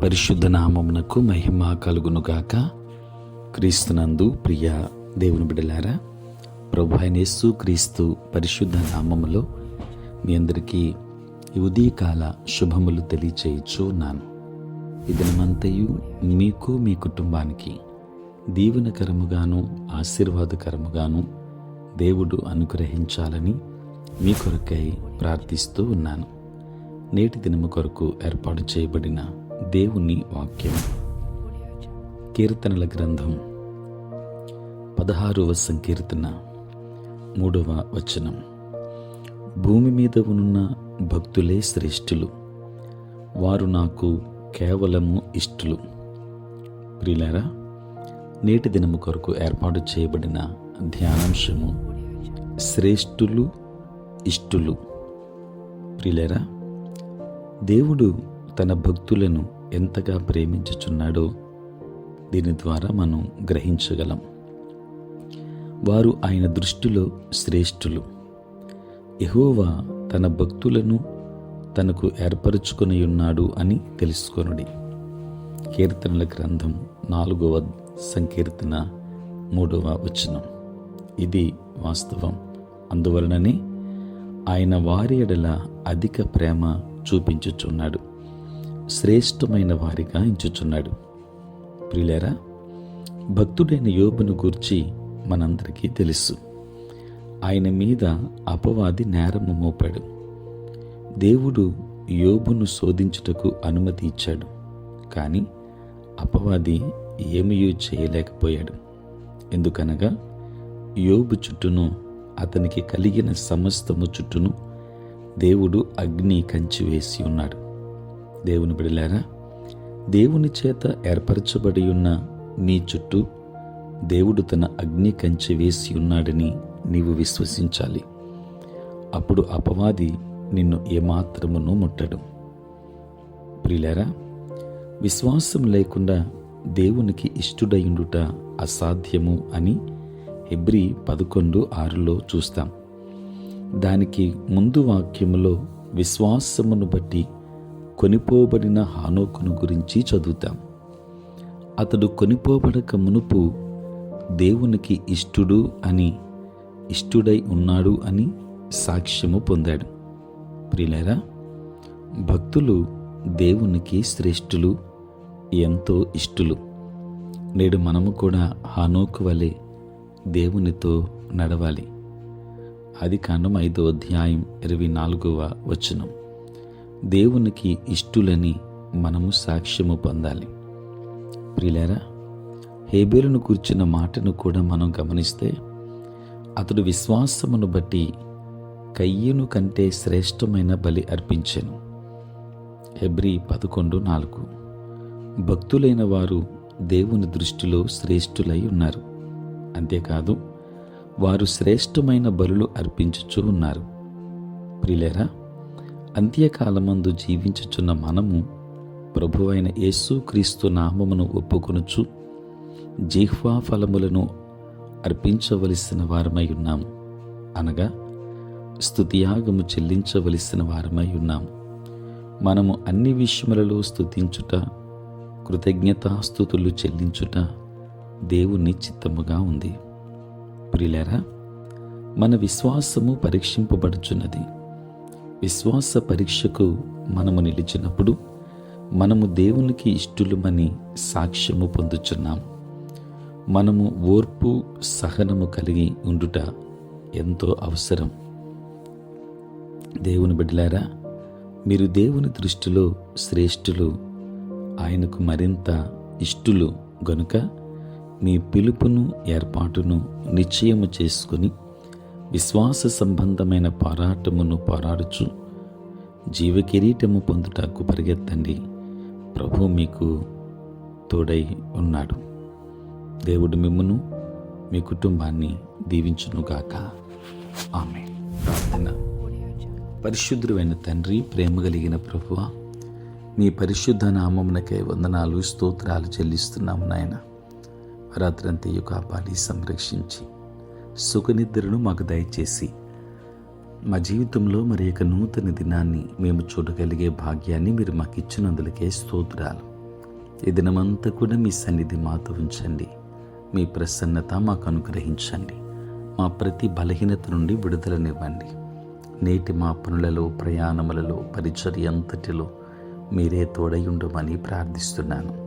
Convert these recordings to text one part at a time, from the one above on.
పరిశుద్ధ నామమునకు మహిమ కలుగునుగాక. క్రీస్తునందు ప్రియ దేవుని బిడ్డలారా, ప్రభు అయిన యేసు క్రీస్తు పరిశుద్ధ నామములో మీ అందరికీ ఈ ఉదయకాల శుభములు తెలియచేయచ్చు ఉన్నాను. ఈ దినమంతయు మీకు మీ కుటుంబానికి దీవెనకరముగాను ఆశీర్వాదకరముగాను దేవుడు అనుగ్రహించాలని మీ కొరకై ప్రార్థిస్తూ ఉన్నాను. నేటి దినము కొరకు ఏర్పాటు చేయబడిన దేవుని వాక్యం కీర్తనల గ్రంథం 16వ సంకీర్తన 3వ వచనం. భూమి మీద ఉన్న భక్తులే శ్రేష్ఠులు, వారు నాకు కేవలము ఇష్టలు. ప్రియులారా, నేటి దినము కొరకు ఏర్పాటు చేయబడిన ధ్యానాంశము శ్రేష్ఠులు, ఇష్టులు. ప్రియులారా, దేవుడు తన భక్తులను ఎంతగా ప్రేమించుచున్నాడో దీని ద్వారా మనం గ్రహించగలం. వారు ఆయన దృష్టిలో శ్రేష్ఠులు. యెహోవా తన భక్తులను తనకు ఏర్పరచుకొని ఉన్నాడు అని తెలుసుకొనుడి. కీర్తనల గ్రంథం 4వ సంకీర్తన 3వ వచనం. ఇది వాస్తవం. అందువలననే ఆయన వారి ఎడల అధిక ప్రేమ చూపించుచున్నాడు, శ్రేష్టమైన వారిగా ఎంచుచున్నాడు. ప్రియులారా, భక్తుడైన యోబును గూర్చి మనందరికీ తెలుసు. ఆయన మీద అపవాది నేరము మోపాడు. దేవుడు యోబును శోధించుటకు అనుమతి ఇచ్చాడు, కానీ అపవాది ఏమీ చేయలేకపోయాడు. ఎందుకనగా యోబు చుట్టూను అతనికి కలిగిన సమస్తము చుట్టూను దేవుడు అగ్ని కంచి వేసి ఉన్నాడు. దేవుని బిడ్డలారా, దేవుని చేత ఏర్పరచబడి ఉన్న నీ చుట్టూ దేవుడు తన అగ్ని కంచి వేసి ఉన్నాడని నీవు విశ్వసించాలి. అప్పుడు అపవాది నిన్ను ఏమాత్రమును ముట్టడు. ప్రియులారా, విశ్వాసం లేకుండా దేవునికి ఇష్టుడయుండుట అసాధ్యము అని హెబ్రీ 11:6లో చూస్తాం. దానికి ముందు వాక్యములో విశ్వాసమును బట్టి కొనిపోబడిన హానోకును గురించి చదువుతాం. అతడు కొనిపోబడక మునుపు దేవునికి ఇష్టుడు అని, ఇష్టుడై ఉన్నాడు అని సాక్ష్యము పొందాడు. ప్రియులారా, భక్తులు దేవునికి శ్రేష్ఠులు, ఎంతో ఇష్టులు. నేడు మనము కూడా హానోకు వలె దేవునితో నడవాలి. ఆదికాండం 5వ అధ్యాయం 24వ వచనం. దేవునికి ఇష్టులని మనము సాక్ష్యము పొందాలి. ప్రియులారా, హేబేలును కూర్చున్న మాటను కూడా మనం గమనిస్తే, అతడు విశ్వాసమును బట్టి కయ్యను కంటే శ్రేష్టమైన బలి అర్పించెను. హెబ్రీ 11:4. భక్తులైన వారు దేవుని దృష్టిలో శ్రేష్ఠులై ఉన్నారు. అంతేకాదు, వారు శ్రేష్టమైన బలులు అర్పించుచూ ఉన్నారు. ప్రియులారా, అంత్యకాలమందు జీవించుచున్న మనము ప్రభువైన యేసుక్రీస్తు నామమును ఒప్పుకొనుచు జిహ్వా ఫలములను అర్పించవలసిన వారమై ఉన్నాము. అనగా స్తుతియాగము చెల్లించవలసిన వారమై ఉన్నాము. మనము అన్ని విషయములలో స్తుతించుట, కృతజ్ఞతాస్తుతులు చెల్లించుట దేవుని చిత్తముగా ఉంది. ప్రియులారా, మన విశ్వాసము పరీక్షింపబడుచున్నది. విశ్వాస పరీక్షకు మనము నిలిచినప్పుడు మనము దేవునికి ఇష్టులమని సాక్ష్యము పొందుచున్నాం. మనము ఓర్పు, సహనము కలిగి ఉండుట ఎంతో అవసరం. దేవుని బిడ్డలారా, మీరు దేవుని దృష్టిలో శ్రేష్ఠులు, ఆయనకు మరింత ఇష్టులు గనుక మీ పిలుపును, ఏర్పాటును నిశ్చయము చేసుకుని విశ్వాస సంబంధమైన పోరాటమును పోరాడుచు జీవకిరీటము పొందుటకు పరిగెత్తండి. ప్రభు మీకు తోడై ఉన్నాడు. దేవుడు మిమ్మును, మీ కుటుంబాన్ని దీవించునుగాక. ఆమేన్. ప్రార్థన. పరిశుద్ధుడైన తండ్రి, ప్రేమ కలిగిన ప్రభువా, మీ పరిశుద్ధ నామమునకై వందనాలు, స్తోత్రాలు చెల్లిస్తున్నాము నాయన. రాత్రంతయు కాపాడి సంరక్షించి సుఖనిద్రను మాకు దయచేసి మా జీవితంలో మరి యొక్క నూతన దినాన్ని మేము చూడగలిగే భాగ్యాన్ని మీరు మాకు ఇచ్చినందులకే స్తోత్రాలు. ఈ దినమంతా కూడా మీ సన్నిధి మాతో ఉంచండి. మీ ప్రసన్నత మాకు అనుగ్రహించండి. మా ప్రతి బలహీనత నుండి విడుదలనివ్వండి. నేటి మా పనులలో, ప్రయాణములలో, పరిచర్య అంతటిలో మీరే తోడయుండమని ప్రార్థిస్తున్నాను.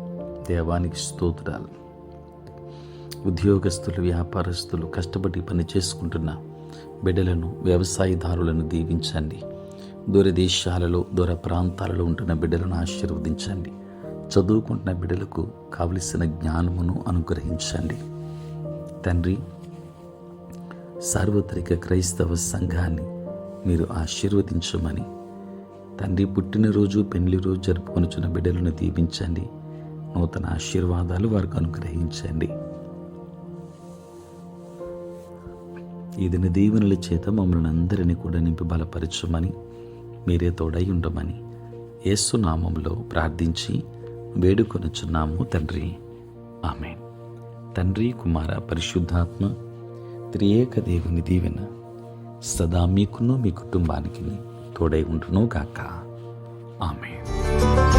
దేవానికి స్తోత్రాలు. ఉద్యోగస్తులు, వ్యాపారస్తులు, కష్టపడి పని చేసుకుంటున్న బిడ్డలను, వ్యవసాయదారులను దీవించండి. దూరదేశాలలో, దూర ప్రాంతాలలో ఉంటున్న బిడ్డలను ఆశీర్వదించండి. చదువుకుంటున్న బిడ్డలకు కావలసిన జ్ఞానమును అనుగ్రహించండి. తండ్రి, సార్వత్రిక క్రైస్తవ సంఘాన్ని మీరు ఆశీర్వదించమని, తండ్రి, పుట్టినరోజు, పెళ్లి రోజు జరుపుకొనుచున్న బిడ్డలను దీవించండి. నూతన ఆశీర్వాదాలు వారికి అనుగ్రహించండి. ఈ దిన దీవెనల చేత మమ్మల్ని అందరినీ కూడా నింపి బలపరచమని, మీరే తోడై ఉండమని యేసు నామములో ప్రార్థించి వేడుకొనుచున్నాము తండ్రి. ఆమేన్. తండ్రి, కుమార, పరిశుద్ధాత్మ త్రియేక దేవుని దీవెన సదా మీకును మీ కుటుంబానికి తోడై ఉండును గాక. ఆమేన్.